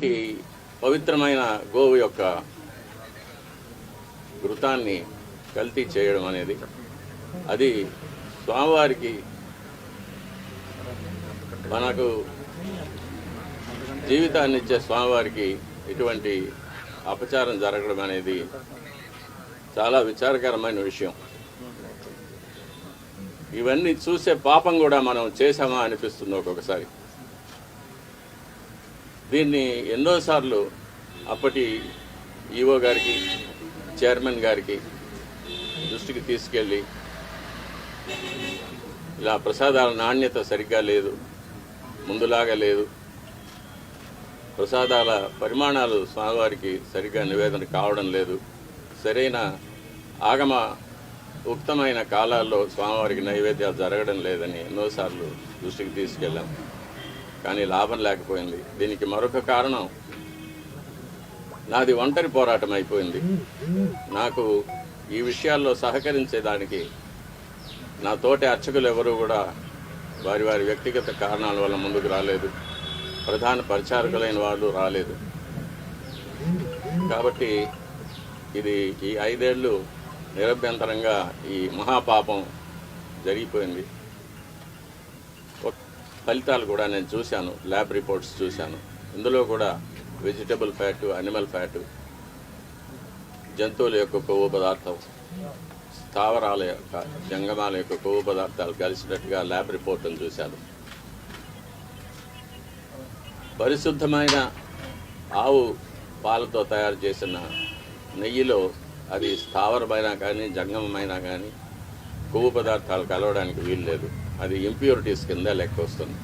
ఈ పవిత్రమైన గోవు యొక్క ఘృతాన్ని కల్తీ చేయడం అనేది అది స్వామివారికి మనకు జీవితాన్ని ఇచ్చే స్వామివారికి ఇటువంటి అపచారం జరగడం అనేది చాలా విచారకరమైన విషయం. ఇవన్నీ చూసే పాపం కూడా మనం చేశామా అనిపిస్తుంది ఒక్కొక్కసారి. దీన్ని ఎన్నోసార్లు అప్పటి ఈఓ గారికి, చైర్మన్ గారికి దృష్టికి తీసుకెళ్ళి ఇలా ప్రసాదాల నాణ్యత సరిగ్గా లేదు, ముందులాగా లేదు, ప్రసాదాల పరిమాణాలు స్వామివారికి సరిగ్గా నివేదన కావడం లేదు, సరైన ఆగమ ఉక్తమైన కాలాల్లో స్వామివారికి నైవేద్యాలు జరగడం లేదని ఎన్నోసార్లు దృష్టికి తీసుకెళ్ళాం. కానీ లాభం లేకపోయింది. దీనికి మరొక కారణం నాది ఒంటరి పోరాటం అయిపోయింది. నాకు ఈ విషయాల్లో సహకరించేదానికి నా తోటి అర్చకులు ఎవరూ కూడా వారి వారి వ్యక్తిగత కారణాల వల్ల ముందుకు రాలేదు. ప్రధాన పరిచారకులైన వాళ్ళు రాలేదు. కాబట్టి ఇది ఈ 5 ఏళ్ళు నిరభ్యంతరంగా ఈ మహాపాపం జరిగిపోయింది. ఫలితాలు కూడా నేను చూశాను, ల్యాబ్ రిపోర్ట్స్ చూశాను. ఇందులో కూడా వెజిటబుల్ ఫ్యాటు, అనిమల్ ఫ్యాటు, జంతువుల యొక్క కొవ్వు పదార్థం, స్థావరాల యొక్క జంగమాల యొక్క కొవ్వు పదార్థాలు కలిసినట్టుగా ల్యాబ్ రిపోర్టులు చూశాను. పరిశుద్ధమైన ఆవు పాలతో తయారు చేసిన నెయ్యిలో అది స్థావరమైనా కానీ జంగమమైనా కానీ కొవ్వు పదార్థాలు కలవడానికి వీలు లేదు. అది ఇంప్యూరిటీస్ కింద లెక్క వస్తుంది.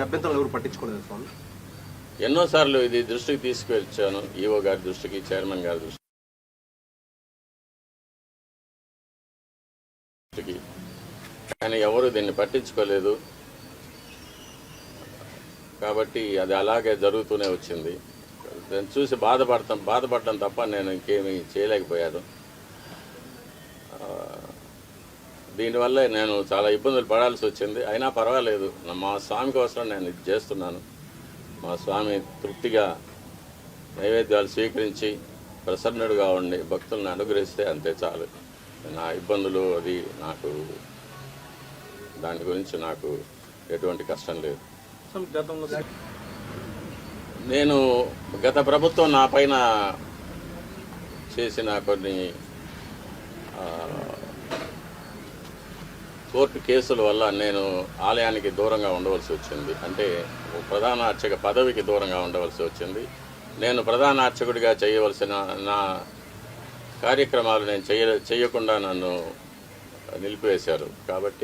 అభ్యంతరాలు ఎవరు పట్టించుకోలేదు స్వామి. ఎన్నోసార్లు ఇది దృష్టికి తీసుకొచ్చాను, ఈఓ గారి దృష్టికి, చైర్మన్ గారి దృష్టికి, కానీ ఎవరు దీన్ని పట్టించుకోలేదు. కాబట్టి అది అలాగే జరుగుతూనే వచ్చింది. నేను చూసి బాధపడటం తప్ప నేను ఇంకేమీ చేయలేకపోయాను. దీనివల్ల నేను చాలా ఇబ్బందులు పడాల్సి వచ్చింది. అయినా పర్వాలేదు, మా స్వామి కోసం నేను ఇది చేస్తున్నాను. మా స్వామి తృప్తిగా నైవేద్యాలు స్వీకరించి ప్రసన్నుడుగా ఉండి భక్తులను అనుగ్రహిస్తే అంతే చాలు. నా ఇబ్బందులు అది నాకు దాని గురించి నాకు ఎటువంటి కష్టం లేదు. నేను గత ప్రభుత్వం నా పైన చేసిన కొన్ని కోర్టు కేసుల వల్ల నేను ఆలయానికి దూరంగా ఉండవలసి వచ్చింది. అంటే ప్రధాన అర్చక పదవికి దూరంగా ఉండవలసి వచ్చింది. నేను ప్రధాన అర్చకుడిగా చేయవలసిన నా కార్యక్రమాలు నేను చేయకుండా నన్ను నిలిపివేశారు. కాబట్టి